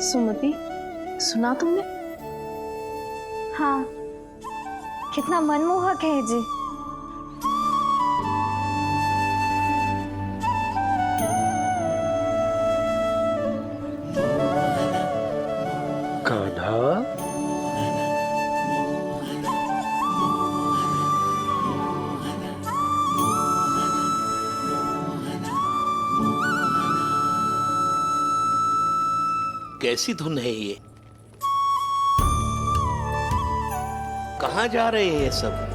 सुमति, सुना तुमने? हाँ, कितना मनमोहक है जी। कान्हा, कैसी धुन है ये? कहाँ जा रहे हैं ये सब?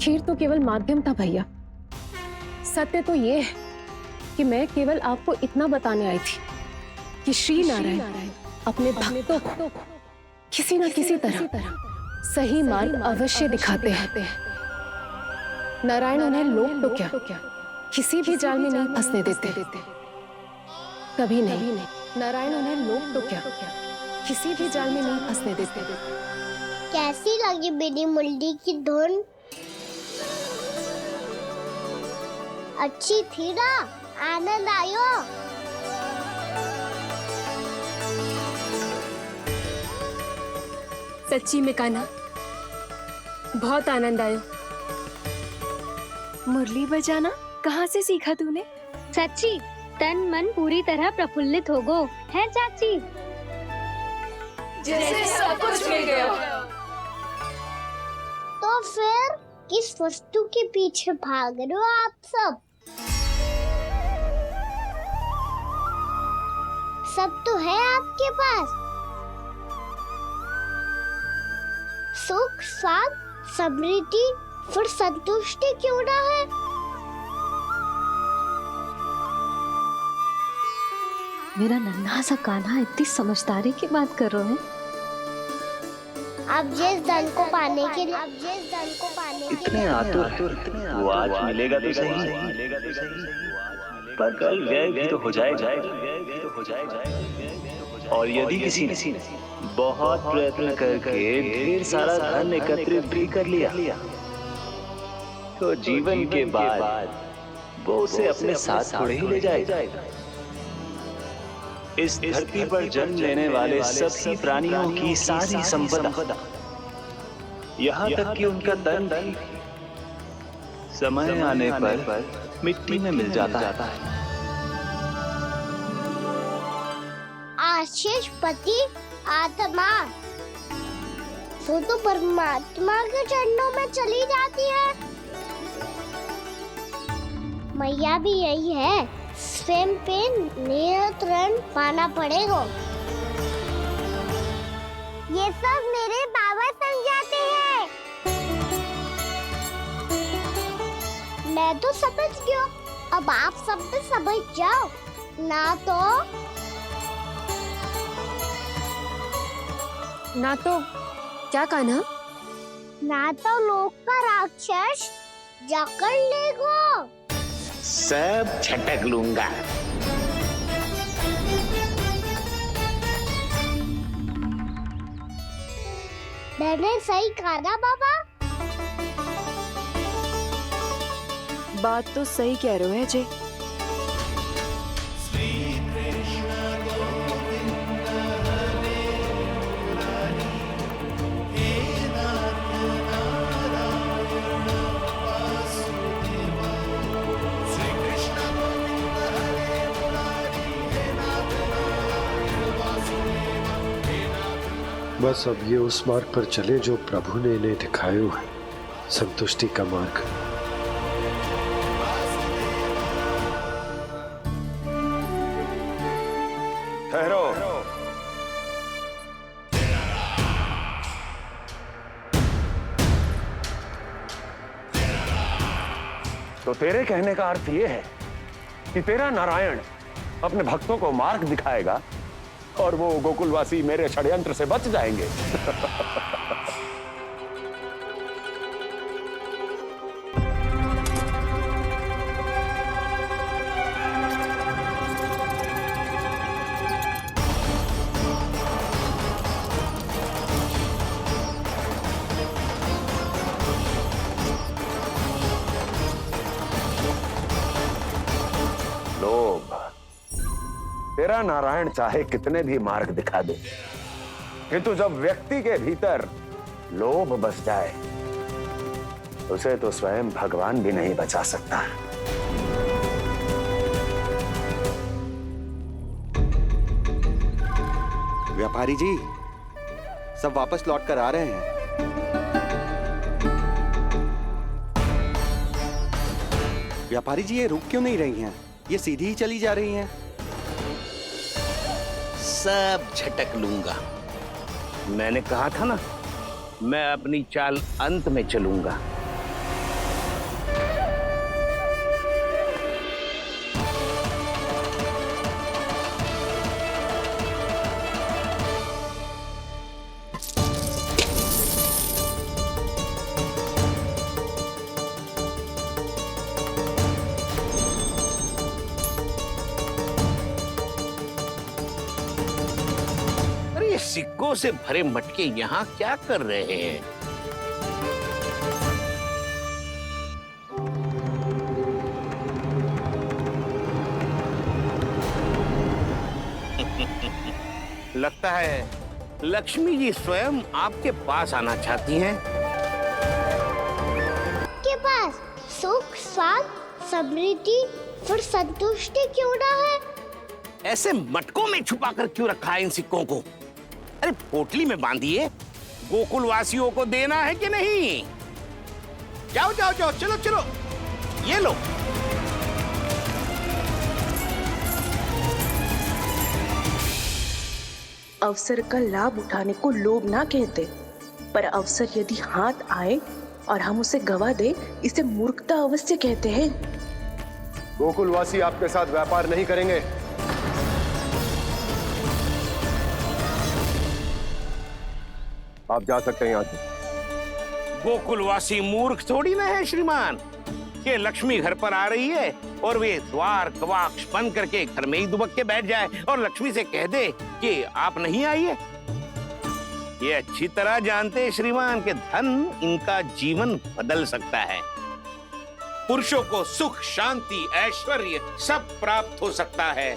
खीर तो केवल माध्यम था भैया। सत्य तो ये है कि मैं केवल आपको इतना बताने आई थी कि श्री नारायण अपने भक्तों को किसी न किसी तरह सही मार्ग अवश्य दिखाते हैं। नारायण उन्हें लोग तो क्या किसी भी जाल में नहीं फंसने देते। कभी नहीं। नारायण उन्हें लोग तो क्या किसी भी जाल में नहीं फंसने देते। कैसी लगी मेरी मुरली की धुन? अच्छी थी ना? आनंद आयो? सच्ची में कान्हा, बहुत आनंद आयो। मुरली बजाना कहाँ से सीखा तूने? सच्ची तन मन पूरी तरह प्रफुल्लित हो गो है चाची। जैसे सब कुछ मिल गया। तो फिर किस वस्तु के पीछे भाग रहे हो आप सब? सब तो है आपके पास। सुख, स्वाद, समृद्धि, फिर संतुष्टि क्यों ना है? मेरा नन्हा सा कान्हा इतनी समझदारी की बात कर रहे हैं। अब जिस धन को पाने के लिए इतने आतुर, वो आज मिलेगा तो सही, पर कल व्यय भी तो हो जाएगा। और यदि किसी ने बहुत प्रयत्न करके ढेर सारा धन एकत्रित भी कर लिया, तो जीवन के बाद वो उसे अपने साथ थोड़े ही ले जाएगा। इस धरती पर जन्म लेने वाले सभी प्राणियों की सारी संपदा, यहाँ तक कि उनका तन भी समय आने पर मिट्टी में मिल जाता है। आशीष पति आत्मा वो तो परमात्मा के चरणों में चली जाती है। मैया भी यही है, स्वयं पे नियंत्रण पाना पड़ेगा। ये सब मेरे बाबा समझाते हैं। मैं तो समझ गया, अब आप सब भी समझ जाओ ना तो क्या कान्हा? ना तो लोक का राक्षस जकड़ लेगा। सब झटक लूंगा। मैंने सही कहा ना बाबा? बात तो सही कह रहे हो अजय। बस अब ये उस मार्ग पर चले जो प्रभु ने इन्हें दिखाया है, संतुष्टि का मार्ग। ठहरो। तो तेरे कहने का अर्थ यह है कि तेरा नारायण अपने भक्तों को मार्ग दिखाएगा और वो गोकुलवासी मेरे षड्यंत्र से बच जाएंगे। लोभ। तेरा नारायण चाहे कितने भी मार्ग दिखा दे, किंतु जब व्यक्ति के भीतर लोभ बस जाए उसे तो स्वयं भगवान भी नहीं बचा सकता। व्यापारी जी, सब वापस लौट कर आ रहे हैं। व्यापारी जी, ये रुक क्यों नहीं रही हैं? ये सीधी ही चली जा रही हैं। सब झटक लूंगा। मैंने कहा था ना, मैं अपनी चाल अंत में चलूंगा। सिक्कों से भरे मटके यहाँ क्या कर रहे हैं? लगता है लक्ष्मी जी स्वयं आपके पास आना चाहती हैं। के पास सुख, स्वाद, समृद्धि और संतुष्टि क्यों ना है? ऐसे मटकों में छुपा कर क्यों रखा है इन सिक्कों को? अरे पोटली में बांधिए, गोकुलवासियों को देना है कि नहीं? जाओ जाओ जाओ, चलो चलो, ये लो। अवसर का लाभ उठाने को लोभ ना कहते, पर अवसर यदि हाथ आए और हम उसे गवा दे, इसे मूर्खता अवश्य कहते हैं। गोकुलवासी आपके साथ व्यापार नहीं करेंगे। आप जा सकते हैं यहाँ से। गोकुलवासी मूर्ख थोड़ी ना है श्रीमान। ये लक्ष्मी घर पर आ रही है और वे द्वार कवाक्ष बंद करके घर में ही दुबक के बैठ जाए और लक्ष्मी से कह दे कि आप नहीं आइए। ये अच्छी तरह जानते हैं श्रीमान कि धन इनका जीवन बदल सकता है। पुरुषों को सुख, शांति, ऐश्वर्य सब प्राप्त हो सकता है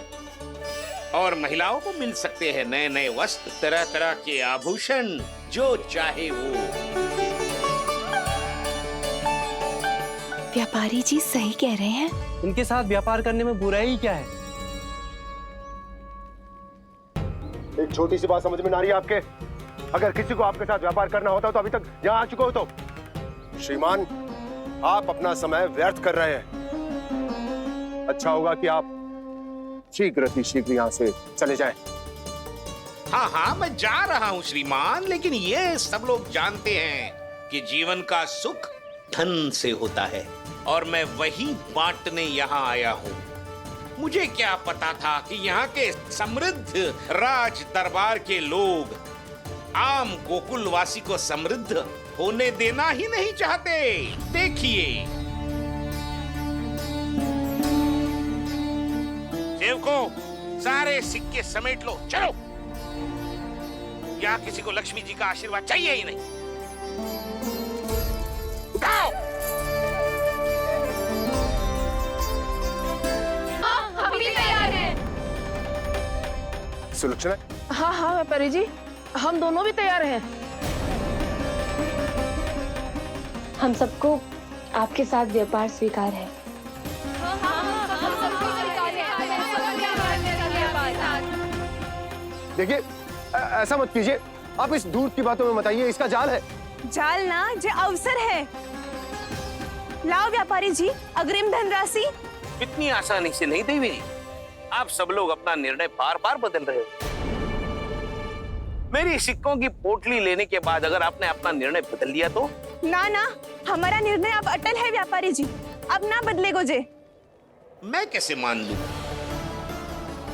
और महिलाओं को मिल सकते हैं नए नए वस्त्र, तरह तरह के आभूषण, जो चाहे वो। व्यापारी जी सही कह रहे हैं। इनके साथ व्यापार करने में बुराई क्या है? एक छोटी सी बात समझ में ना रही है आपके? अगर किसी को आपके साथ व्यापार करना होता तो अभी तक यहाँ आ चुके हो। तो श्रीमान, आप अपना समय व्यर्थ कर रहे हैं। अच्छा होगा कि आप शीघ्र ही शीघ्र यहाँ से चले जाएं। हाँ हाँ, मैं जा रहा हूँ श्रीमान, लेकिन ये सब लोग जानते हैं कि जीवन का सुख धन से होता है और मैं वही बांटने यहाँ आया हूँ। मुझे क्या पता था कि यहाँ के समृद्ध राज दरबार के लोग आम गोकुलवासी को समृद्ध होने देना ही नहीं चाहते। देखिए, सेवकों, सारे सिक्के समेट लो, चलो। यहाँ किसी को लक्ष्मी जी का आशीर्वाद चाहिए ही नहीं। उठाओ। हम भी तैयार हैं। सुलोचना? हाँ हाँ व्यापारी जी, हम दोनों भी तैयार हैं। हम सबको आपके साथ व्यापार स्वीकार है। देखिए, ऐसा मत कीजिए, आप इस दूध की बातों में मत आइए, इसका जाल है। जाल ना, जे अवसर है। लाओ व्यापारी जी अग्रिम धनराशि। इतनी आसानी से नहीं देवी जी। आप सब लोग अपना निर्णय बार बार बदल रहे हो। मेरी सिक्कों की पोटली लेने के बाद अगर आपने अपना निर्णय बदल लिया तो? ना ना, हमारा निर्णय अब अटल है व्यापारी जी, अब ना बदलेगो जे। मैं कैसे मान लूं?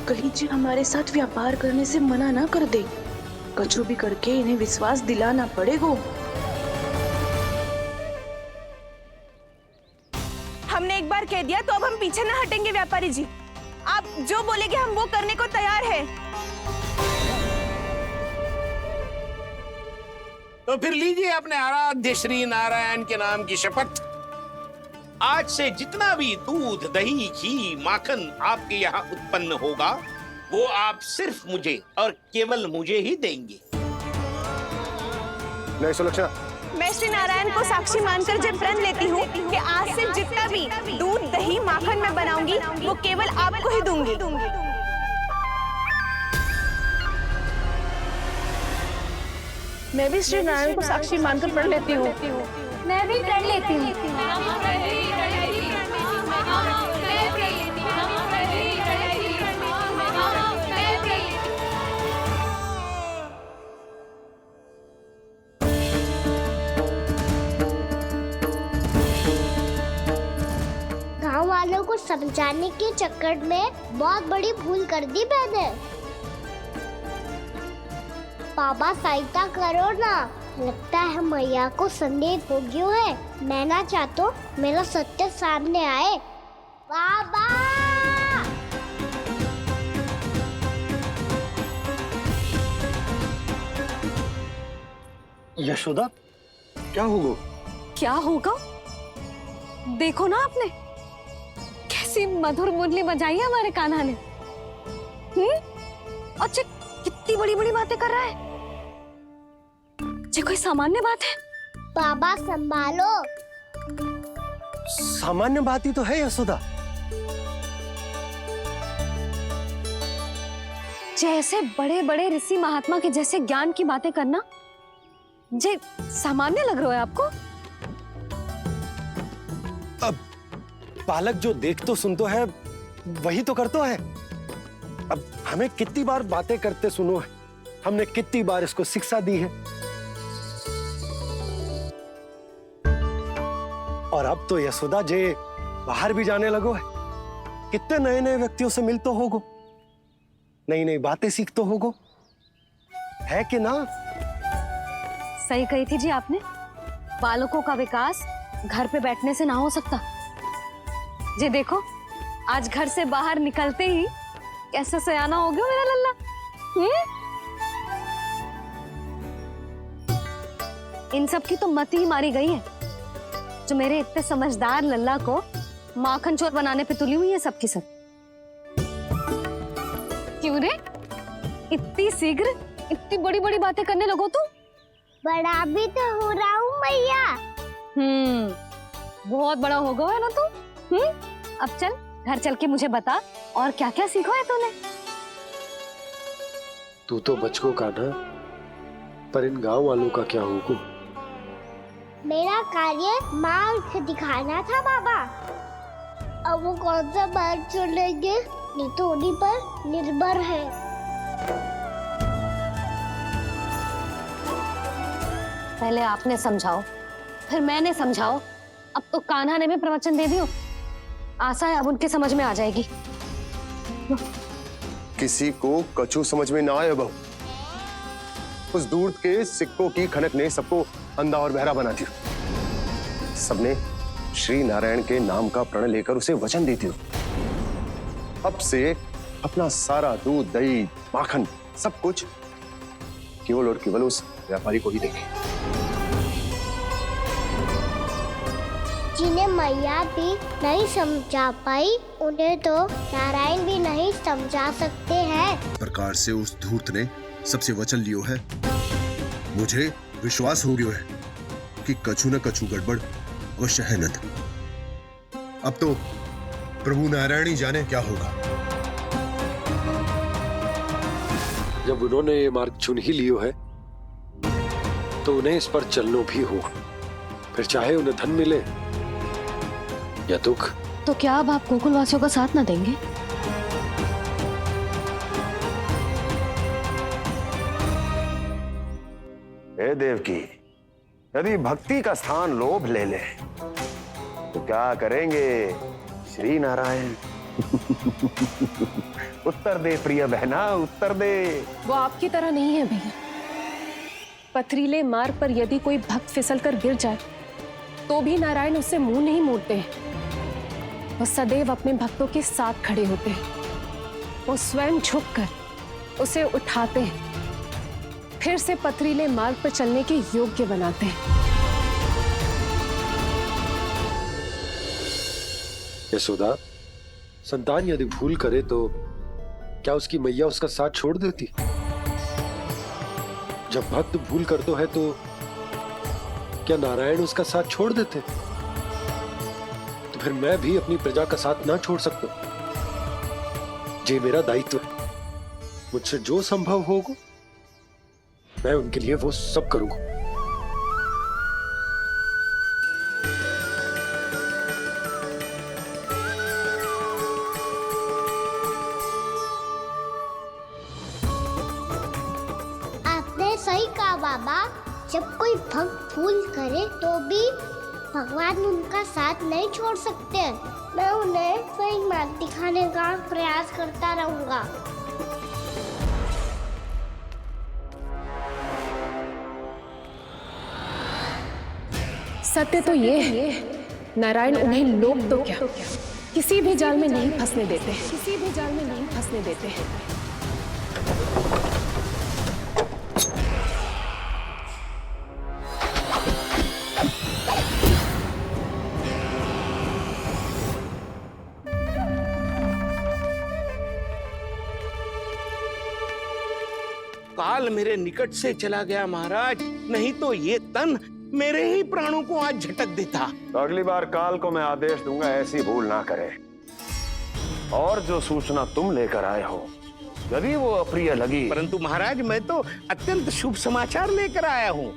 कहीं जी हमारे साथ व्यापार करने से मना ना कर दे। कछु भी करके इन्हें विश्वास दिलाना पड़ेगा। हमने एक बार कह दिया तो अब हम पीछे ना हटेंगे व्यापारी जी। आप जो बोलेंगे हम वो करने को तैयार है। तो फिर लीजिए अपने आराध्य श्री नारायण के नाम की शपथ। आज से जितना भी दूध, दही, घी, माखन आपके यहाँ उत्पन्न होगा वो आप सिर्फ मुझे और केवल मुझे ही देंगे। नहीं सुलोचना, मैं श्री नारायण को साक्षी मानकर जब प्रण लेती हूँ कि आज से जितना भी दूध, दही, माखन मैं बनाऊंगी वो केवल आपको ही दूंगी। मैं भी श्री नारायण को साक्षी मानकर प्रण लेती हूँ। मैं भी प्रण लेती हूँ। गांव वालों को समझाने के चक्कर में बहुत बड़ी भूल कर दी मैंने। बाबा सहायता करो ना, लगता है मैया को संदेह हो गया है। मैं ना चाहता मेरा सत्य सामने आए। बाबा! यशोदा, क्या होगा? क्या होगा? देखो ना आपने कैसी मधुर मुरली बजाई है हमारे कान्हा ने। अच्छा, कितनी बड़ी बड़ी बातें कर रहा है। ये कोई सामान्य बात है? बाबा संभालो। सामान्य बात ही तो है यशोदा। जैसे बड़े बड़े ऋषि महात्मा के जैसे ज्ञान की बातें करना जे सामान्य लग रहा है आपको? अब बालक जो देख तो सुन तो है वही तो करता है। अब हमें कितनी बार बातें करते सुनो है, हमने कितनी बार इसको शिक्षा दी है। और अब तो यशोदा जे बाहर भी जाने लगो है, कितने नए नए व्यक्तियों से मिलते होगो, नई नई बातें सीखते होगो, है कि ना? सही कही थी जी आपने। बालकों का विकास घर पे बैठने से ना हो सकता। जी देखो, आज घर से बाहर निकलते ही कैसा सयाना हो गया मेरा लल्ला। इन सब की तो मत ही मारी गई है, जो मेरे इतने समझदार लल्ला को माखन चोर बनाने पे तुली हुई है सबकी सब। क्यों रे, इतनी शीघ्र इतनी बड़ी बड़ी बातें करने लगो तू? बड़ा भी तो हो रहा हूँ मैया। बहुत बड़ा हो गया है ना तू। अब चल घर चल के मुझे बता और क्या क्या सीखा है तूने। तू तो बचको कान्हा, पर इन गांव वालों का क्या होगा? मेरा कार्य मार्ग दिखाना था बाबा। अब वो कौन सा मार्ग चुनेंगे? ये तो उन्हीं पर निर्भर है। पहले आपने समझाओ, फिर मैंने समझाओ, अब तो कान्हा ने भी प्रवचन दे दियो। आशा है अब उनके समझ में आ जाएगी। किसी को कछु समझ में ना आए बहू। उस दूर के सिक्कों की खनक ने सबको अंधा और बहरा बना दिया। सबने श्री नारायण के नाम का प्रण लेकर उसे वचन दे दिया। अब से अपना सारा दूध, दही, माखन सब कुछ केवल और केवल उस व्यापारी को ही देंगे। जिन्हें मैया भी नहीं समझा पाई, उन्हें तो नारायण भी नहीं समझा सकते हैं। प्रकार से उस धूर्त ने सबसे वचन लियो है। मुझे विश्वास हो गयो है कि कछु न कछु गड़बड़ अवश्य है नंद। अब तो प्रभु नारायण ही जाने क्या होगा। जब उन्होंने ये मार्ग चुन ही लियो है तो उन्हें इस पर चलना भी होगा, फिर चाहे उन्हें धन मिले या दुख। तो क्या अब आप गोकुलवासियों का साथ ना देंगे? हे देवकी, यदि भक्ति का स्थान लोभ ले ले तो क्या करेंगे श्री नारायण? उत्तर दे प्रिय बहना, उत्तर दे। वो आपकी तरह नहीं है भैया। पथरीले मार्ग पर यदि कोई भक्त फिसल कर गिर जाए तो भी नारायण उससे मुंह नहीं मोड़ते हैं। वो सदैव अपने भक्तों के साथ खड़े होते हैं। वो स्वयं झुककर उसे उठाते हैं, फिर से पथरीले मार्ग पर चलने के योग्य बनाते हैं। यशोदा, संतान यदि भूल करे तो क्या उसकी मैया उसका साथ छोड़ देती? जब भक्त भूल करते है तो क्या नारायण उसका साथ छोड़ देते? तो फिर मैं भी अपनी प्रजा का साथ ना छोड़ सकता। ये मेरा दायित्व है। मुझसे जो संभव होगा मैं उनके लिए वो सब करूंगा। आपने सही कहा बाबा। जब कोई भक्त भूल करे तो भी भगवान उनका साथ नहीं छोड़ सकते। मैं उन्हें सही मार्ग दिखाने का प्रयास करता रहूंगा। सत्य तो ये है, नारायण उन्हें लोग तो क्या किसी भी जाल में नहीं फंसने देते। किसी भी जाल में नहीं फंसने देते हैं। काल मेरे निकट से चला गया महाराज, नहीं तो ये तन मेरे ही प्राणों को आज झटक देता। तो अगली बार काल को मैं आदेश दूंगा ऐसी भूल ना करे। और जो सूचना तुम लेकर आए हो यदि वो अप्रिय लगी। परंतु महाराज मैं तो अत्यंत शुभ समाचार लेकर आया हूँ।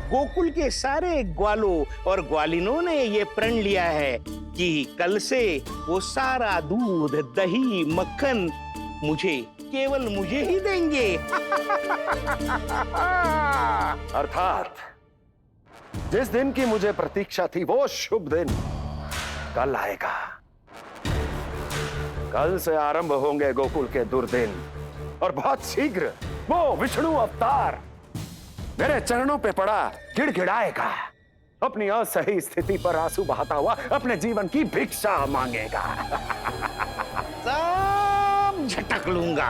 गोकुल के सारे ग्वालों और ग्वालिनों ने ये प्रण लिया है कि कल से वो सारा दूध, दही, मक्खन केवल मुझे ही देंगे। अर्थात जिस दिन की मुझे प्रतीक्षा थी वो शुभ दिन कल आएगा। कल से आरंभ होंगे गोकुल के दुर्दिन और बहुत शीघ्र वो विष्णु अवतार मेरे चरणों पे पड़ा गिड़गिड़ाएगा। अपनी असही स्थिति पर आंसू बहाता हुआ अपने जीवन की भिक्षा मांगेगा। सब झटक लूंगा।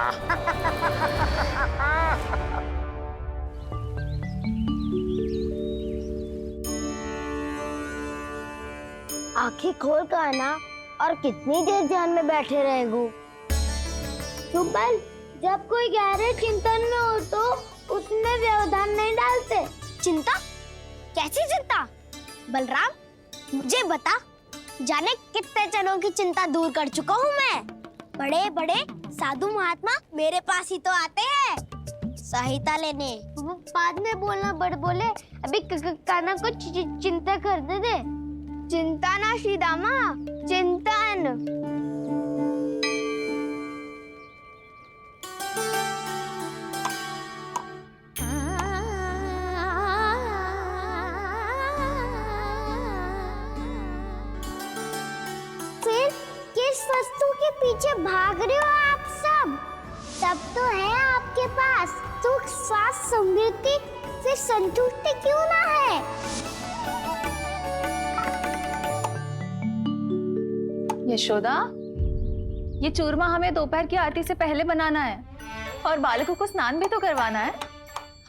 आंखें खोल कर आना। और कितनी देर ध्यान में बैठे रहेगो? सुबह जब कोई गहरे चिंतन में हो तो उसमें व्यवधान नहीं डालते। चिंता? कैसी चिंता? बलराम मुझे बता, जाने कितने जनों की चिंता दूर कर चुका हूँ मैं। बड़े बड़े साधु महात्मा मेरे पास ही तो आते हैं सहायता लेने। बाद में बोलना बड़ बोले, अभी कान्हा को चिंता करने दे। चिंता ना श्रीदामा, चिंतन। फिर किस वस्तु के पीछे भाग रहे हो आप सब? सब तो है आपके पास। सुख, स्वास्थ्य, समृद्धि, फिर संतुष्टि क्यों ना है? यशोदा, ये चूरमा हमें दोपहर की आरती से पहले बनाना है और बालकों को स्नान भी तो करवाना है।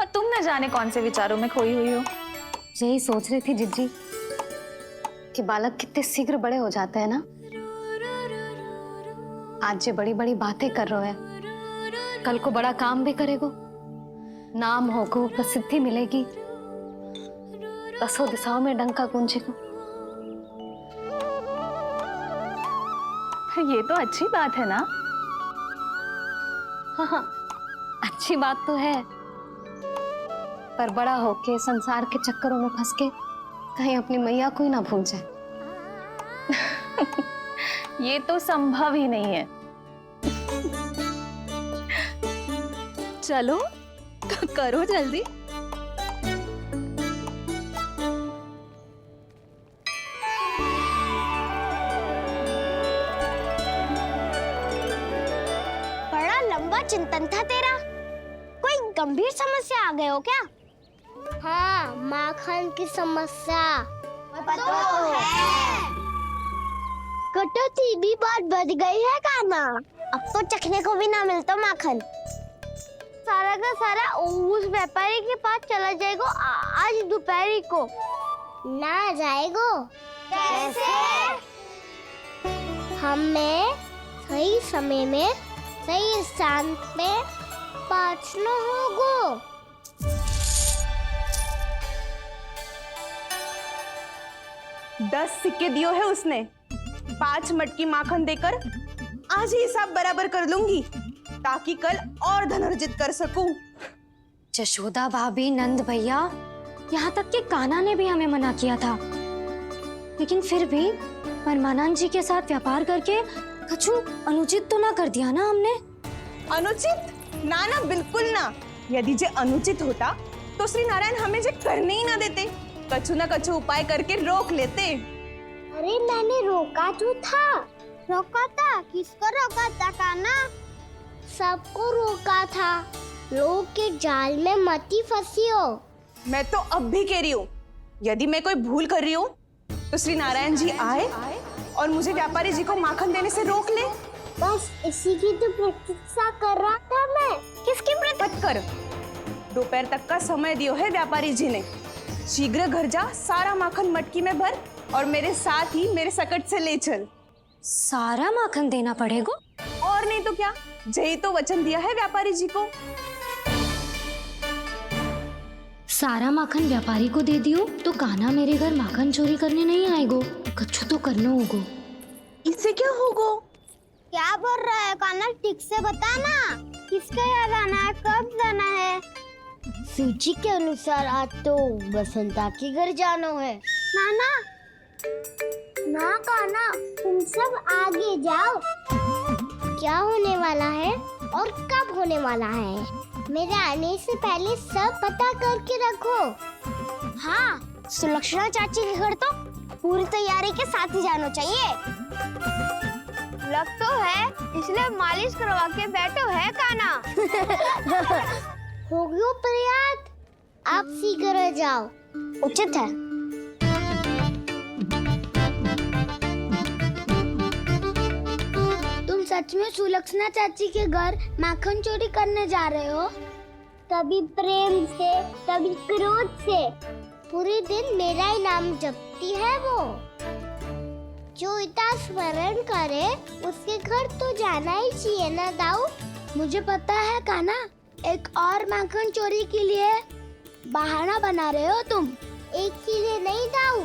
और तुम न जाने कौन से विचारों में खोई हुई हो। यही सोच रही थी जिज्जी कि बालक कितने शीघ्र बड़े हो जाते हैं ना। आज जो बड़ी बड़ी बातें कर रहे हैं, कल को बड़ा काम भी करेगो, नाम होगो, प्रसिद्धि मिलेगी, दसों दिशाओं में डंका गूंजेगा। ये तो अच्छी बात है ना। हाँ, अच्छी बात तो है, पर बड़ा होके संसार के चक्करों में फंस के कहीं अपनी मैया को ही ना भूल जाए। ये तो संभव ही नहीं है। चलो करो जल्दी। बड़ा लंबा चिंतन था तेरा। कोई गंभीर समस्या आ गए हो क्या? हाँ, माखन की समस्या। तो है। कटौती भी बहुत बढ़ गई है काना। अब तो चखने को भी ना मिलता माखन। सारा का सारा उस व्यापारी के पास चला जाएगा आज दोपहर को। ना जाएगो। कैसे? हमें सही समय में सही स्थान पे पहुंचना होगा। 10 सिक्के दियो है उसने। 5 मटकी माखन देकर आज ही हिसाब बराबर कर लूंगी, ताकि कल और धन अर्जित कर सकूं। जशोदा भाभी, नंद भैया, यहाँ तक कि कान्हा ने भी हमें मना किया था, लेकिन फिर भी परमानंद जी के साथ व्यापार करके कुछ अनुचित तो ना कर दिया ना हमने? अनुचित? ना ना, बिल्कुल ना। यदि जे अनुचित होता तो श्री नारायण हमें जे करने ही ना देते, कछु ना कछु उपाय करके रोक लेते। अरे मैंने रोका तो था। रोका था? किसको रोका था कान्हा? सबको रोका था। लोग के जाल में मत ही फंसी हो। मैं तो अब भी कह रही हूँ, यदि मैं कोई भूल कर रही हूँ तो श्री नारायण जी आए और मुझे व्यापारी जी को माखन देने से रोक ले। बस इसी की तो प्रतीक्षा कर रहा था मैं। किसकी प्रतीक्षा कर? दोपहर तक का समय दियो है व्यापारी जी ने। शीघ्र घर जा, सारा माखन मटकी में भर और मेरे साथ ही मेरे सकट से ले चल। सारा माखन देना पड़ेगा? और नहीं तो क्या, यही तो वचन दिया है व्यापारी जी को। सारा माखन व्यापारी को दे दियो तो कान्हा मेरे घर माखन चोरी करने नहीं आएगो। कछु तो करना होगो। इससे क्या होगो? क्या बोल रहा है कान्हा? ठीक से बता ना। किसका यहाँ जाना है, कब जाना है? सूची के अनुसार आज तो बसंता के घर जाना है। नाना ना कान्हा, तुम सब आगे जाओ। क्या होने वाला है और कब होने वाला है, मेरे आने से पहले सब पता करके रखो। हाँ, सुलक्षणा चाची के घर तो पूरी तैयारी के साथ ही जाना चाहिए। लग तो है, इसलिए मालिश करवा के बैठो है कान्हा। हो गयो प्रयास, आप शीघ्र जाओ। उचित है। तुम सच में सुलक्षणा चाची के घर माखन चोरी करने जा रहे हो? कभी प्रेम से, कभी क्रोध से, पूरे दिन मेरा ही नाम जपती है वो। जो इतना स्मरण करे उसके घर तो जाना ही चाहिए ना दाऊ। मुझे पता है कान्हा, एक और माखन चोरी के लिए बहाना बना रहे हो तुम। एक के लिए नहीं दाऊ,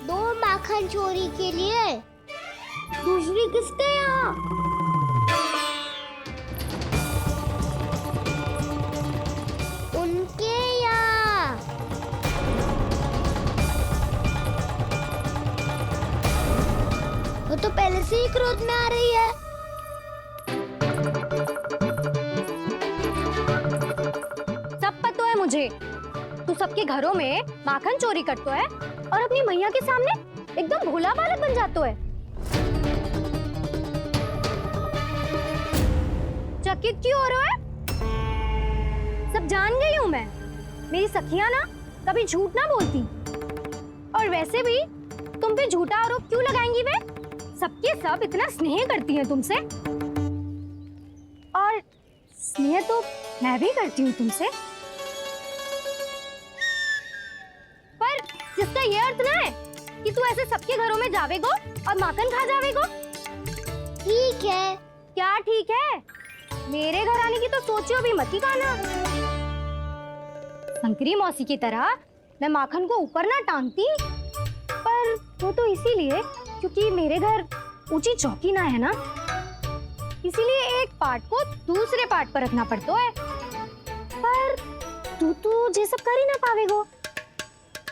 2 माखन चोरी के लिए। दूसरी किसके यहाँ? उनके यहाँ। सबके घरों में माखन चोरी करतो है और अपनी मैया के सामने एकदम भोला बालक बन जातो है। चकित क्यों हो रहे हो? सब जान गई हूँ मैं। मेरी सखियां ना कभी झूठ ना बोलती, और वैसे भी तुम पे झूठा आरोप क्यों लगाएंगी वे? सबके सब इतना स्नेह करती हैं तुमसे, और स्नेह तो मैं भी करती हूँ तुमसे, पर जिसका ये अर्थ ना है कि तू ऐसे सबके घरों में जावेगो और माखन खा जावेगो। ठीक है। क्या ठीक है? मेरे घर आने की तो सोचियो भी मत ही खाना। शंकरी मौसी की तरह मैं माखन को ऊपर ना टांगती, पर वो तो इसीलिए क्योंकि मेरे घर ऊंची चौकी ना है ना, इसीलिए एक पार्ट को दूसरे पार्ट पर रखना पड़ता है। पर तू तो ये सब कर ही ना पावेगो,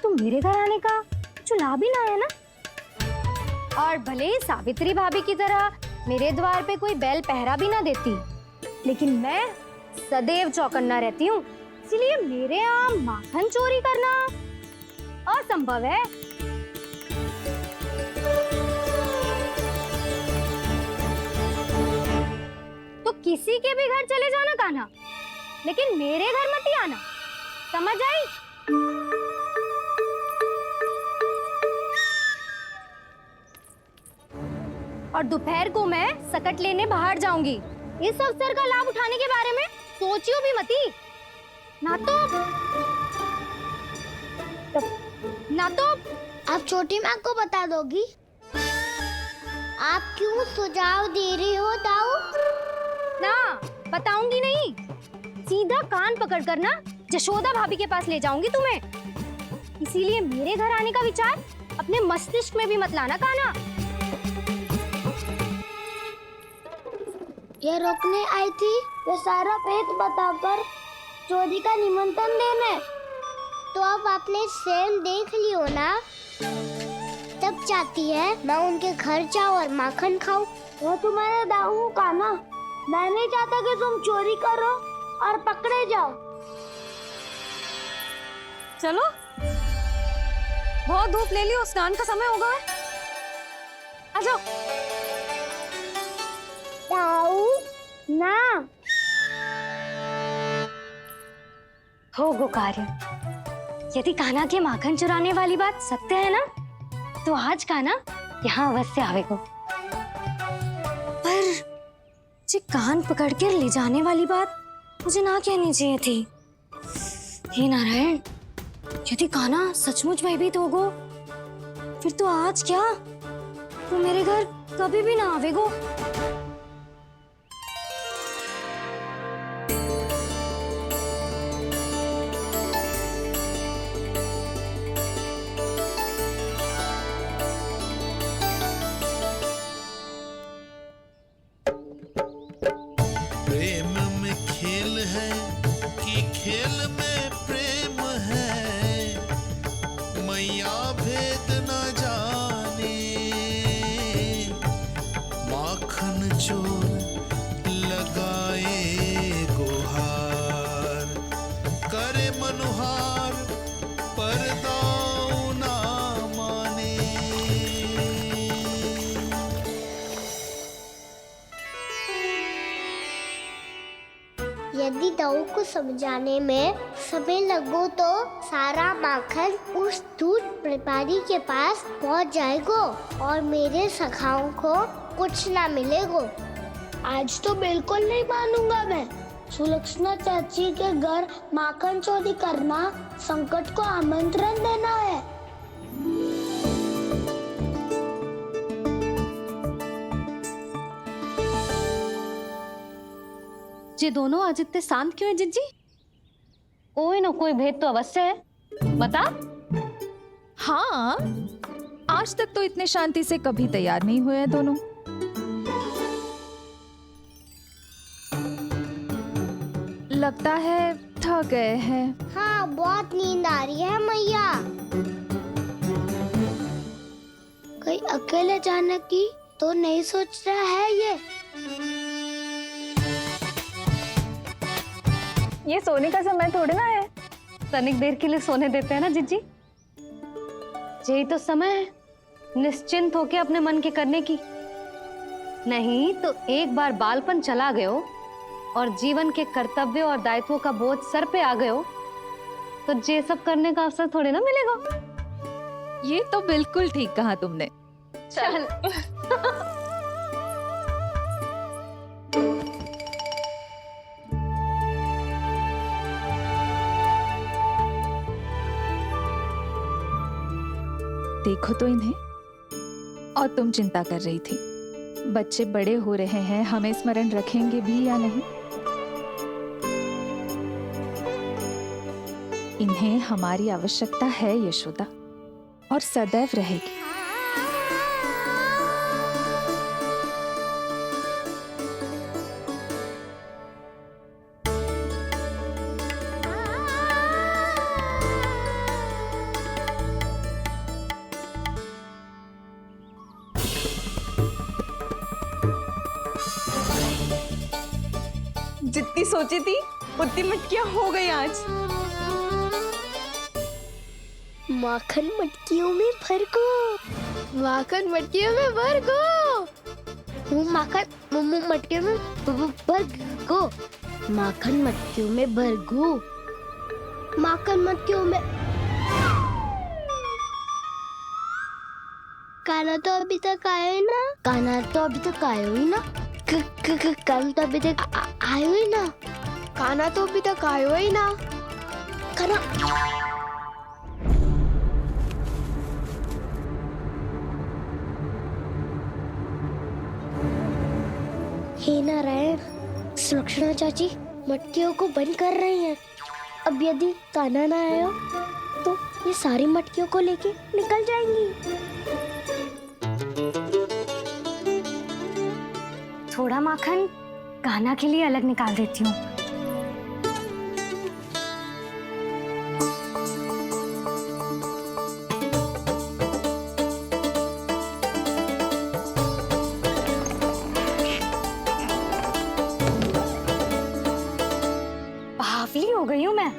तो मेरे घर आने का कुछ लाभ ही ना है ना। और भले ही सावित्री भाभी की तरह मेरे द्वार पे कोई बैल पहरा भी ना देती, लेकिन मैं सदैव चौकन्ना रहती हूँ, इसीलिए मेरे यहाँ माखन चोरी करना असंभव है। तो किसी के भी घर चले जाना कान्हा, लेकिन मेरे घर मत ही आना, समझ आई? और दोपहर को मैं सकट लेने बाहर जाऊंगी। इस अवसर का लाभ उठाने के बारे में सोचियो भी मती, ना तो आप छोटी माँ को बता दोगी? आप क्यों सुझाव दे रही हो दाऊ? ना, बताऊंगी नहीं। सीधा कान पकड़ कर ना जशोदा भाभी के पास ले जाऊंगी तुम्हें। इसीलिए मेरे घर आने का विचार अपने मस्तिष्क में भी मत लाना कान्हा। ये रोकने आई थी ये सारा भेद बताकर चोरी का निमंत्रण देने। तो अब आपने स्वयं देख लियो ना, तब चाहती है मैं उनके घर जाऊँ और माखन खाऊं। वो तुम्हारे दाऊ का ना, मैं नहीं चाहता कि तुम चोरी करो और पकड़े जाओ। चलो, बहुत धूप ले लियो, स्नान का समय होगा। आ जाओ। दाऊ ना हो गो कार्य। यदि कान्हा के माखन चुराने वाली बात सत्य है ना, तो आज कान्हा यहाँ अवश्य आवेगो। पर जे कान पकड़ कर ले जाने वाली बात मुझे ना कहनी चाहिए थी। हे नारायण, यदि कान्हा सचमुच भयभीत होगो, फिर तो आज क्या, तो मेरे घर कभी भी ना आवेगो। प्रेम में खेल है कि खेल में प्रेम है, मैया भेद न जाने। माखन चोर लगाए गुहार, करे मनुहार पर दाऊ ना माने। यदि दाऊ को समझाने में समय लगो तो सारा माखन उस दूध व्यापारी के पास पहुंच जाएगो और मेरे सखाओं को कुछ ना मिलेगो। आज तो बिल्कुल नहीं मानूंगा मैं। सुलक्षणा चाची के घर माखन चोरी करना संकट को आमंत्रण देना है। ये दोनों आज इतने शांत क्यों है जिज्जी? कोई ना कोई भेद तो अवश्य है, बता। हाँ, आज तक तो इतने शांति से कभी तैयार नहीं हुए हैं दोनों। लगता है थक गए हैं। हाँ, बहुत नींद आ रही है मैया। कहीं अकेले जाने की तो नहीं सोच रहा है ये सोने का समय थोड़ी ना है, तनिक देर के लिए सोने देते हैं ना जिज्जी। यही तो समय है निश्चिंत होके अपने मन के करने की। नहीं तो एक बार बालपन चला गयो और जीवन के कर्तव्यों और दायित्वों का बोझ सर पे आ गयो तो ये सब करने का अवसर थोड़े ना मिलेगा। ये तो बिल्कुल ठीक कहा तुमने। चल देखो तो इन्हें। और तुम चिंता कर रही थी बच्चे बड़े हो रहे हैं, हमें स्मरण रखेंगे भी या नहीं। इन्हें हमारी आवश्यकता है यशोदा, और सदैव रहेगी। जितनी सोची थी उतनी मटकियां हो गई आज। माखन मटकियों में भर को, माखन मटकियों में भर को, माखन मटकियों में भर को, माखन मटकियों में भर को, माखन मटकियों में। काना तो अभी तक आया ही ना, काना तो अभी तक आया ही ना, काना तो अभी तक आयो ही ना, काना तो अभी तक आयो ही ना, काना। हे नारायण, सुलक्षणा चाची मटकियों को बंद कर रही हैं। अब यदि कान्हा ना आया तो ये सारी मटकियों को लेके निकल जाएंगी। थोड़ा माखन कान्हा के लिए अलग निकाल देती हूँ। बावली हो गई हूँ मैं।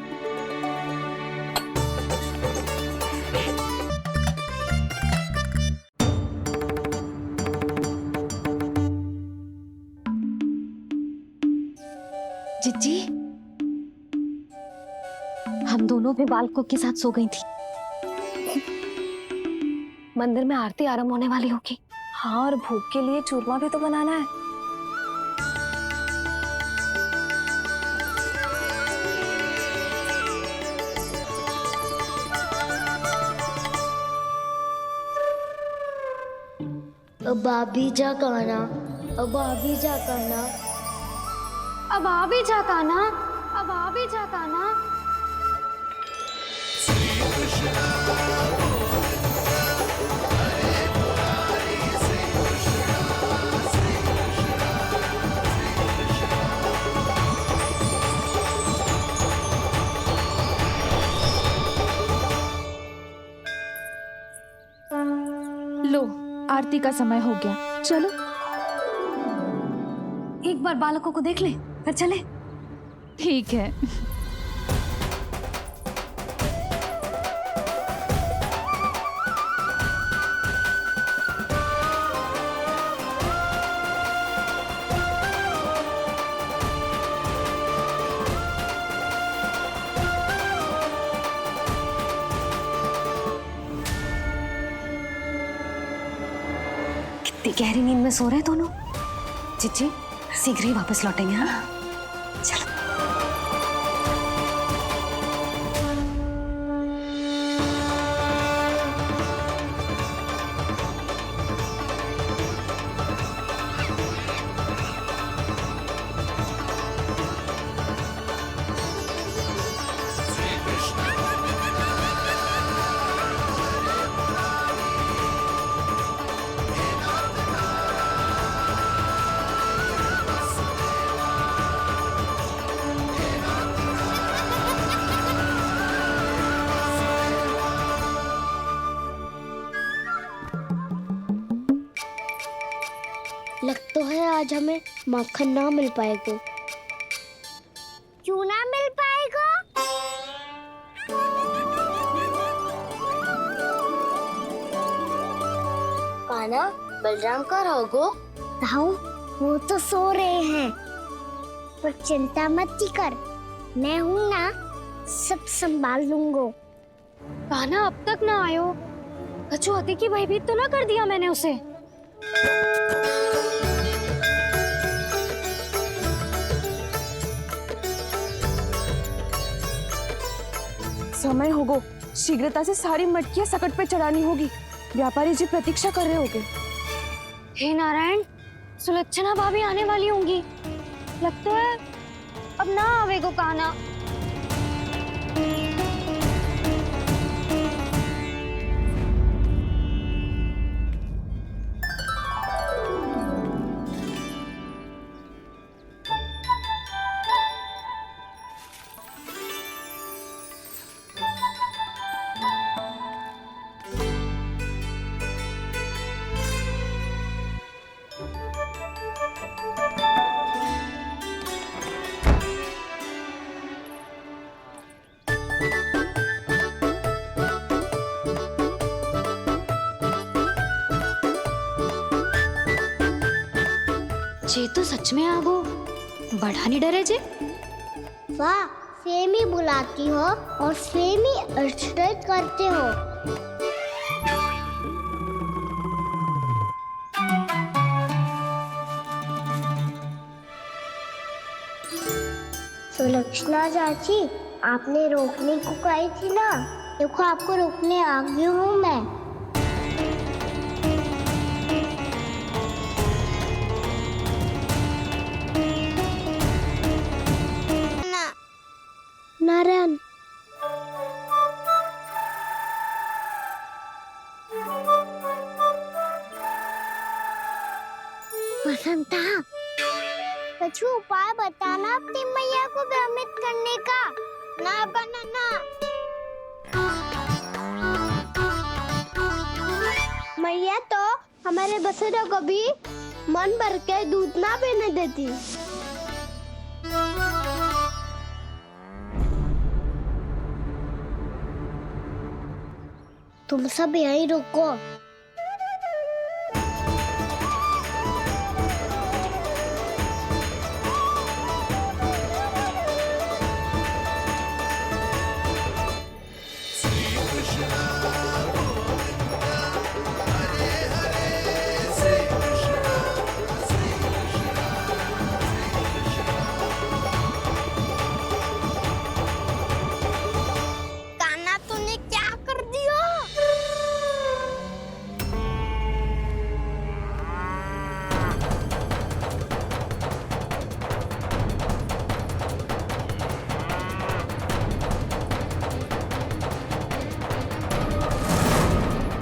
जिज्जी, हम दोनों भी बालकों के साथ सो गई थी। मंदिर में आरती आरंभ होने वाली होगी। हाँ, और भूख के लिए चूरमा भी तो बनाना है। अब आ भी जा कान्हा, अब आ भी जा कान्हा, अब आ भी जा कान्हा, अब आ भी जा कान्हा। लो, आरती का समय हो गया, चलो। एक बार बालकों को देख ले फिर चले। ठीक है। कितनी गहरी नींद में सो रहे हैं दोनों। जिज्जी शीघ्र ही वापस लौटेंगे। हाँ चलो। लग तो है आज हमें माखन ना मिल पाएगा। क्यों ना मिल पाएगा? कान्हा, बलराम का रहोगो? ताऊ, वो तो सो रहे हैं, पर चिंता मत कर, मैं हूँ ना, सब संभाल लूंगा। कान्हा अब तक ना आयो, कछु हती की भयभीत तो ना कर दिया मैंने उसे? समय होगो, शीघ्रता से सारी मटकियां सकट पे चढ़ानी होगी। व्यापारी जी प्रतीक्षा कर रहे होंगे। हे नारायण, सुलक्षणा भाभी आने वाली होंगी। लगता है अब ना आवेगो कान्हा। जे तो सच में आगो, बढ़ा नहीं डरे जे। वाह, सेम ही बुलाती हो और सेम ही अर्चना करते हो। सुलक्षणा चाची, आपने रोकने को कही थी ना, देखो आपको रोकने आ गई हूँ मैं। नारायण, वसंता, कुछ उपाय बताना अपनी मैया को भ्रमित करने का। ना बनाना। मैया तो हमारे बसेरों को भी मन भर के दूध ना पीने देती। तुम सब यहीं रुको। कान्हा, तूने क्या कर दिया?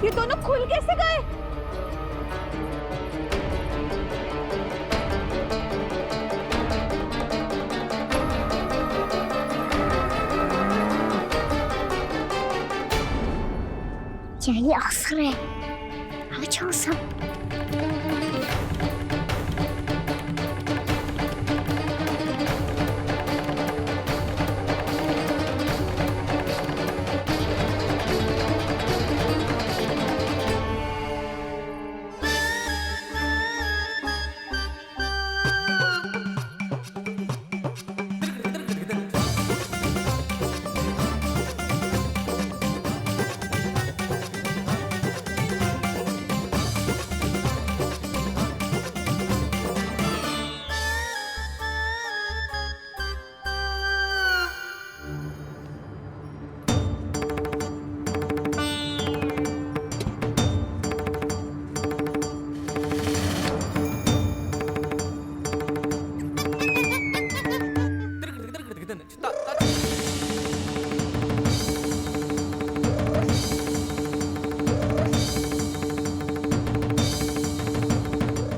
ये दोनों खुल कैसे गए? यही अवसर है, आ जाओ सब।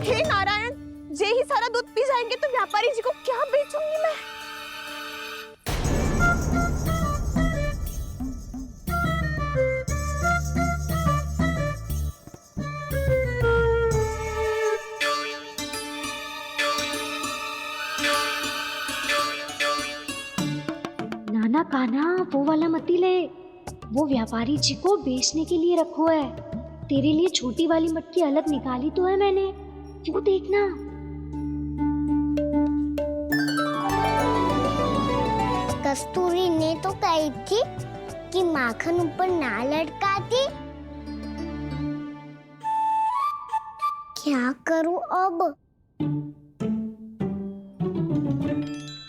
हे नारायण, जे ही सारा दूध पी जाएंगे तो व्यापारी जी को क्या बेचूंगी मैं? नाना कान्हा, वो वाला मत ले, वो व्यापारी जी को बेचने के लिए रखो है। तेरे लिए छोटी वाली मटकी अलग निकाली तो है मैंने, वो देखना। कस्तूरी ने तो कही थी कि माखन ऊपर ना लटकाती। क्या करूं अब?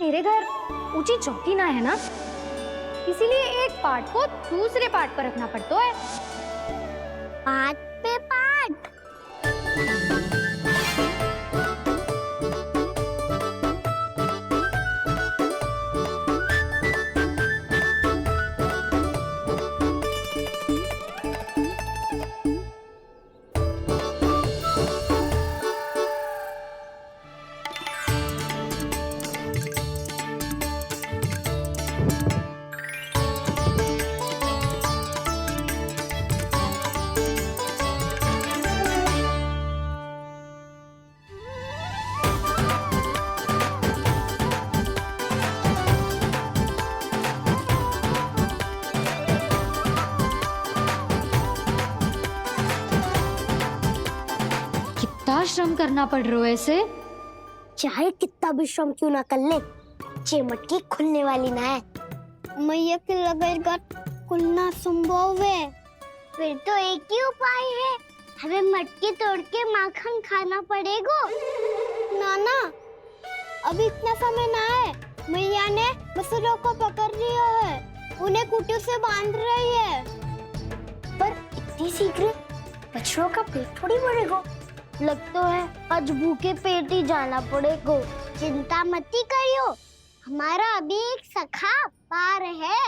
मेरे घर ऊंची चौकी ना है ना, इसीलिए एक पार्ट को दूसरे पार्ट पर रखना पड़ता है। पार्ट पे पार्ट। श्रम करना पड़ रहा है ऐसे। चाहे कितना भी श्रम क्यों ना कर ले, ये मटकी खुलने वाली ना है। मैया के लगेगा खुलना संभव है। फिर तो एक ही उपाय है, हमें मटकी तोड़ के माखन खाना पड़ेगा। नाना, अभी इतना समय ना है। मैया ने मसूरों को पकड़ लिया है, उन्हें कुटियों से बांध रही है। पर इतनी शीघ्र बछड़ों का पेट थोड़ी भरेगा। लगता है आज भूखे पेट ही जाना पड़ेगा। चिंता मत करियो, हमारा अभी एक सखा पार है,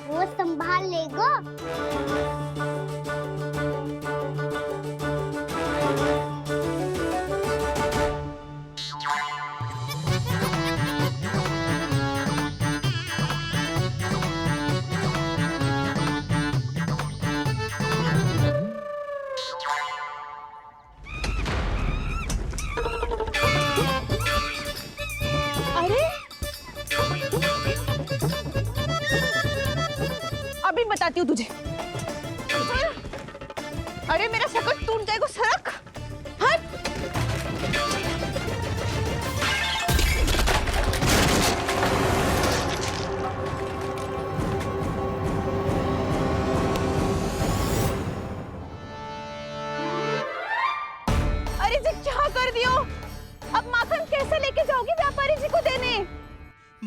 वो संभाल लेगा। अभी बताती हूँ तुझे। अरे मेरा शकट टूट जाएगा, सरक हट। अरे जी क्या कर दियो? अब माखन कैसे लेके जाओगी व्यापारी जी को देने?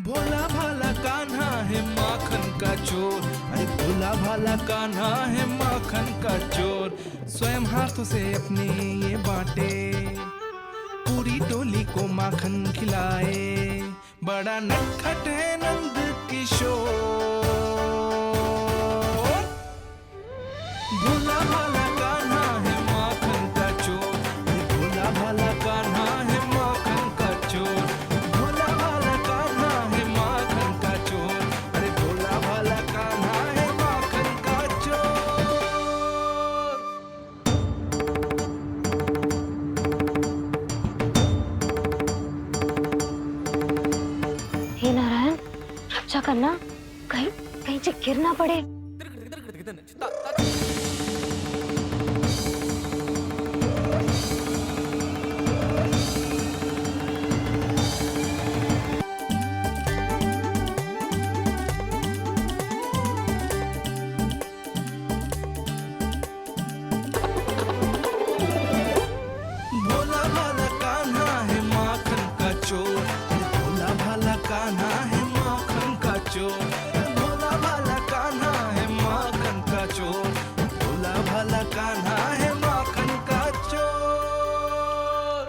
भोला भाला कान्हा है माखन का चोर, अरे भोला भाला कान्हा है माखन का चोर। स्वयं हाथों से अपने ये बांटे, पूरी टोली को माखन खिलाए। बड़ा नटखट है नंद किशोर। भोला भाला कान्हा है माखन का चोर, भोला भाला कान्हा है माखन का चोर। भोला भाला कान्हा है माखन का चोर, अरे भोला भाला कान्हा है माखन का चोर। हे नारायण, रक्षा करना, कहीं कहीं से गिर ना पड़े। भोला भाला कान्हा है माखन का चोर, भोला भाला कान्हा है माखन का चोर। भोला भाला कान्हा है माखन का चोर, भोला भाला कान्हा है माखन का चोर।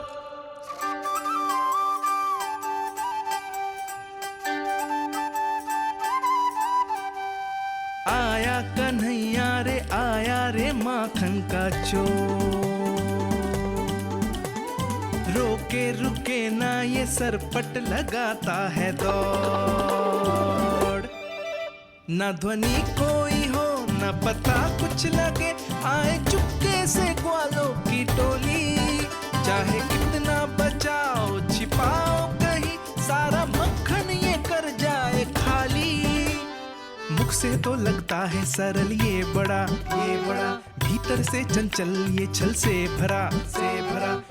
आया कन्हैया रे आया रे माखन का चोर। रोके रुके ना ये सरपट लगाता है दौड़। ना ध्वनि कोई हो ना पता कुछ लगे, आए चुपके से ग्वालों की टोली। चाहे कितना बचाओ छिपाओ कहीं, सारा मक्खन ये कर जाए खाली। मुख से तो लगता है सरल ये बड़ा भीतर से चंचल ये छल से भरा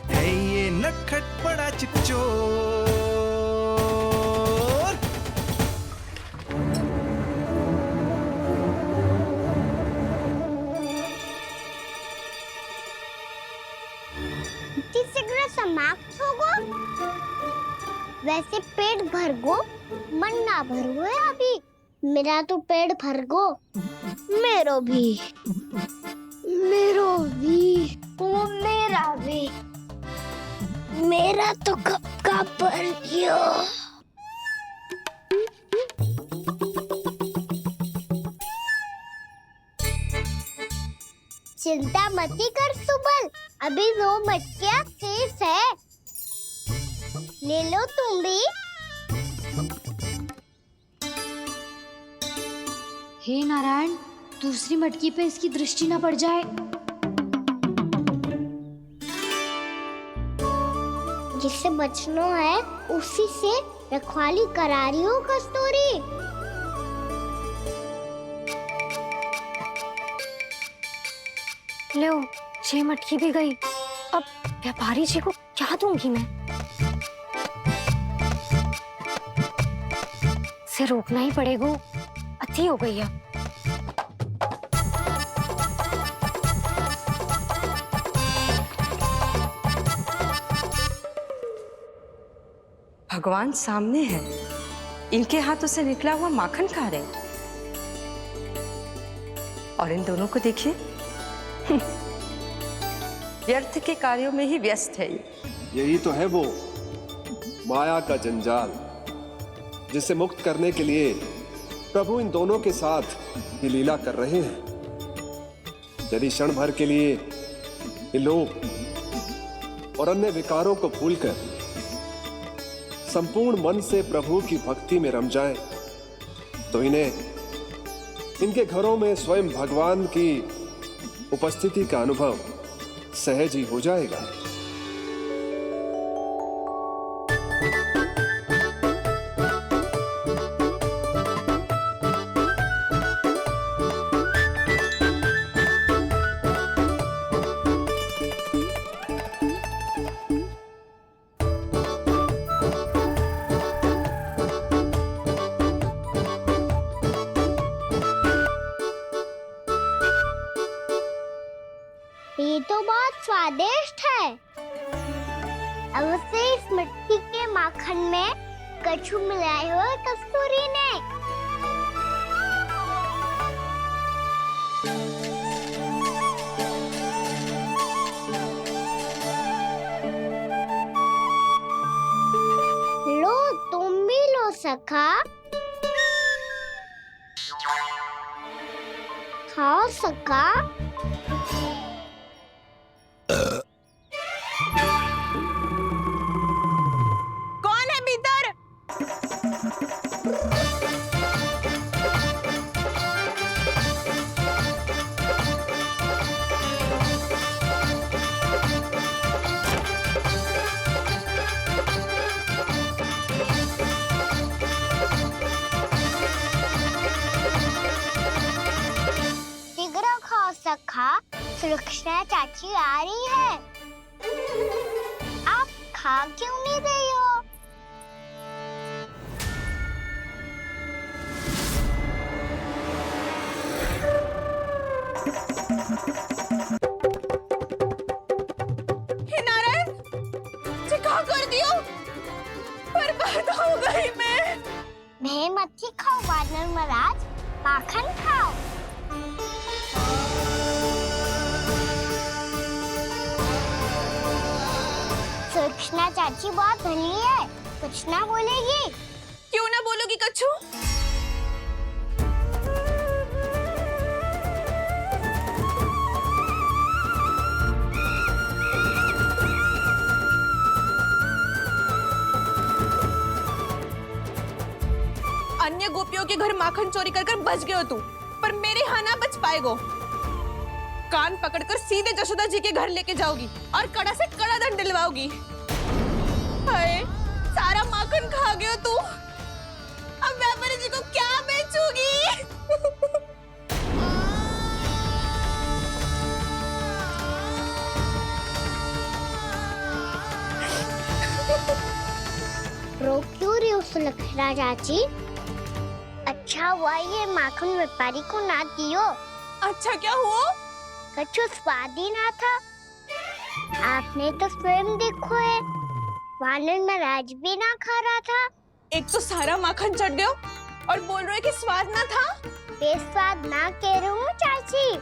है ये नटखट बड़ा चिकचोर। सिगरेट समाप्त हो गो, वैसे पेट भर गो, मन ना भर गो है अभी। मेरा तो पेट भर गो, मेरो भी, ओ मेरा भी, मेरा तो कब का भर गयो। चिंता मती कर सुबल, अभी 2 मटकियाँ शेष है, ले लो तुम भी। हे नारायण, दूसरी मटकी पे इसकी दृष्टि न पड़ जाए। जिससे बचना है उसी से रखवाली करा रही हो कस्तूरी। लो, 6 मटकी भी गई। अब व्यापारी जी को क्या दूंगी मैं? इसे रोकना ही पड़ेगा, अति हो गई है। भगवान सामने है, इनके हाथों से निकला हुआ माखन खा रहे हैं। और इन दोनों को देखिए, व्यर्थ के कार्यों में ही व्यस्त है। यही तो है वो माया का जंजाल, जिसे मुक्त करने के लिए प्रभु इन दोनों के साथ ये लीला कर रहे हैं। यदि क्षण भर के लिए ये लोग और अन्य विकारों को भूलकर संपूर्ण मन से प्रभु की भक्ति में रम जाएं, तो इनके घरों में स्वयं भगवान की उपस्थिति का अनुभव सहज ही हो जाएगा। ये तो बहुत स्वादिष्ट है। अवश्य इस मिट्टी के माखन में कछु मिलाए हो कस्तूरी ने। लो, तुम भी लो सखा, खाओ सखा। कौन है भीतर? शीघ्र खाओ सखा, सुलक्षणा चाची आ रही है। आप खा क्यों नहीं रही हो? हे नारायण, जी क्या कर दियो? बर्बाद हो गई मैं। मच्छी खाओ वानर महाराज, माखन खाओ। सुलक्षणा चाची बहुत भली है, कुछ ना बोलेगी। क्यों ना बोलोगी कच्छू? अन्य गोपियों के घर माखन चोरी कर बच गए हो तू, पर मेरे यहाँ ना बच पाएगो। कान पकड़कर सीधे जशोदा जी के घर लेके जाओगी और कड़ा से कड़ा दंड दिलवाओगी। हाय, सारा माखन खा गए हो तू। अब व्यापारी जी को क्या बेचूगी? सुलक्षणा चाची, अच्छा हुआ ये माखन व्यापारी को ना दियो। अच्छा क्या हुआ? कछु स्वाद ही ना था। आपने तो स्वयं देखो है, वानर महाराज भी ना खा रहा था। एक तो सारा माखन चढ़ गया और बोल रहे कि स्वाद ना था। बेस्वाद ना कह रही हूँ चाची,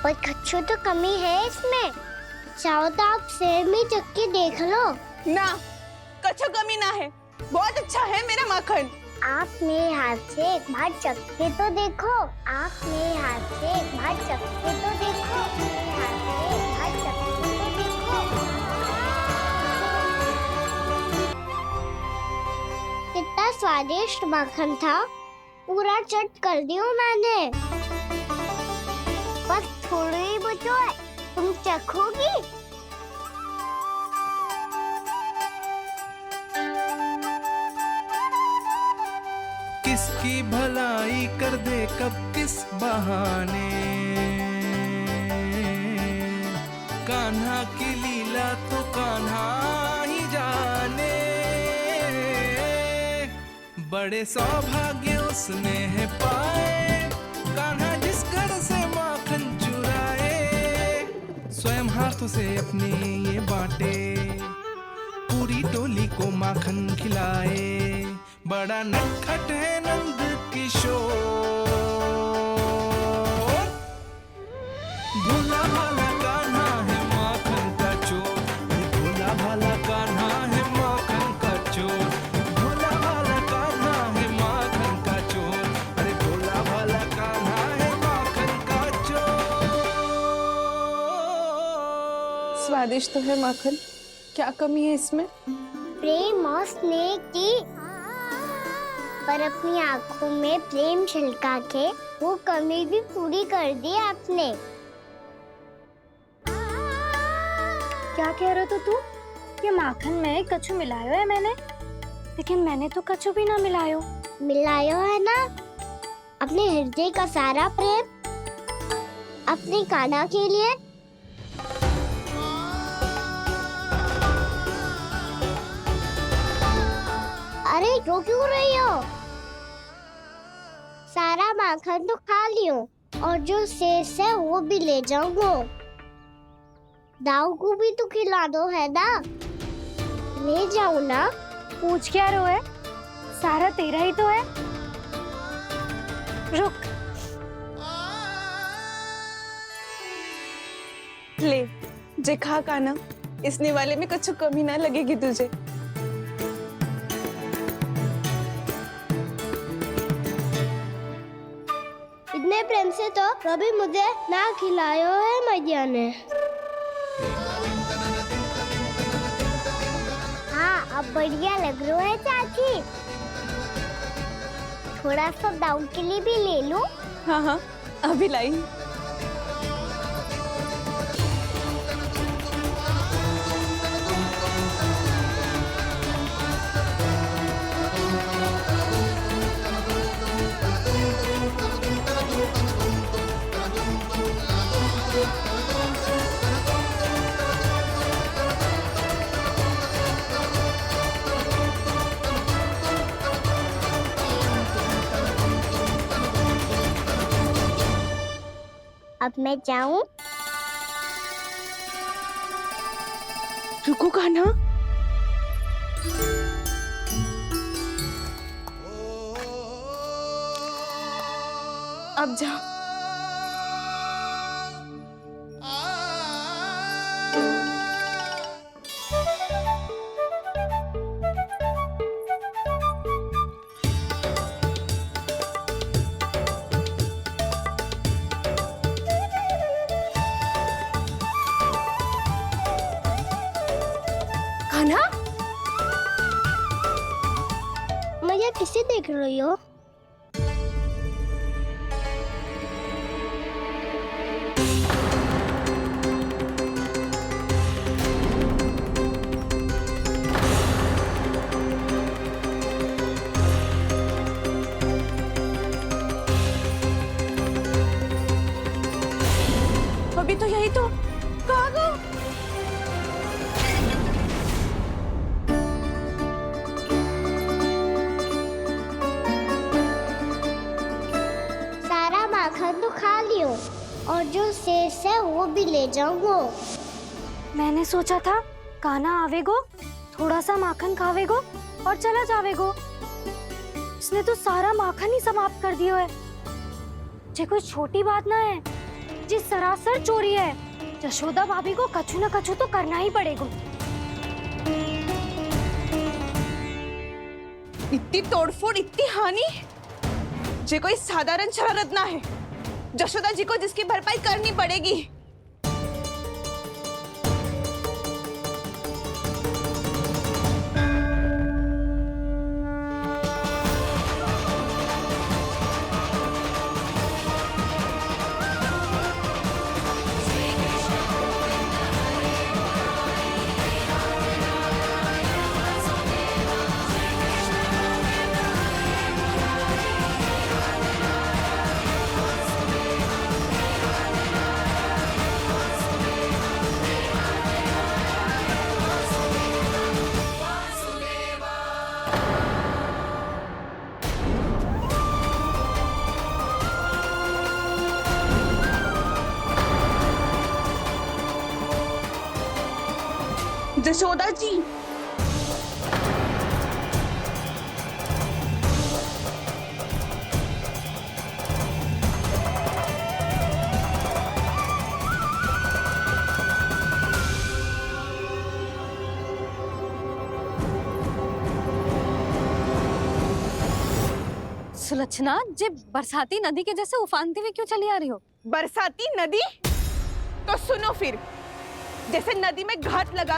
पर कछु तो कमी है इसमें। चाहो तो आप सेम ही चक्की देख लो। ना, कछु कमी ना है, बहुत अच्छा है मेरा माखन। आप मेरे हाथ से एक बार चक्के तो देखो। आप मेरे हाथ से एक बार चक्के तो देखो। मेरे हाथ से एक बार चक्के तो देखो। कितना स्वादिष्ट माखन था, पूरा चट कर दिया मैंने। बस थोड़ी ही बचो है, तुम चखोगी? किसकी भलाई कर दे कब किस बहाने, कान्हा की लीला तो कान्हा ही जाने। बड़े सौभाग्य उसने है पाए, कान्हा जिस घर से माखन चुराए। स्वयं हाथों से अपने ये बांटे, पूरी टोली को माखन खिलाए। बड़ा नटखट है नंद किशोर, भोला भाला कान्हा है माखन का चोर। भोला भाला कान्हा है माखन का चोर। भोला भाला कान्हा है माखन का चोर। अरे भोला भाला कान्हा है माखन का चोर। स्वादिष्ट तो है माखन, क्या कमी है इसमें? प्रेम और स्नेह की, पर अपनी आंखों में प्रेम छिलका के वो कमी भी पूरी कर दी आपने। क्या कह रहे हो तू? ये माखन में कछु मिलायो है मैंने, लेकिन मैंने तो कछु भी ना मिलायो। मिलायो है ना अपने हृदय का सारा प्रेम अपनी कान्हा के लिए। अरे रो क्यों रही हो? सारा माखन तो खा लियो और जो शेष है वो भी ले जाऊंगा। दाऊ को भी तो खिला दो है ना, ले जाओ ना। पूछ क्या रहो है, सारा तेरा ही तो है। रुक, ले जे खा कान्हा, इस निवाले में कुछ कमी ना लगेगी तुझे। इतने प्रेम से तो कभी मुझे ना खिलायो है मैया ने। हाँ, अब बढ़िया लग रहा है चाची। थोड़ा सा दाऊ के लिए भी ले लो। हाँ हाँ, अभी लाई। अब मैं जाऊं? रुको कान्हा, अब जा। कान्हा, मैया किसे देख रही हो? अभी तो यही तो। कहाँ गो? जो शेष है वो भी ले जाऊंगा। मैंने सोचा था कान्हा आवेगो, थोड़ा सा माखन खावेगो और चला जावेगो। इसने तो सारा माखन ही समाप्त कर दिया है। ये कोई छोटी बात ना है, जी सरासर चोरी है। यशोदा भाभी को कछु न कछु तो करना ही पड़ेगा। इतनी तोड़फोड़, इतनी हानि, ये कोई साधारण शरारत ना है। यशोदा जी को जिसकी भरपाई करनी पड़ेगी। यशोदा जी, सुलक्षणा, जे बरसाती नदी के जैसे उफानते हुए क्यों चली आ रही हो? बरसाती नदी? तो सुनो फिर, जैसे नदी में घात लगा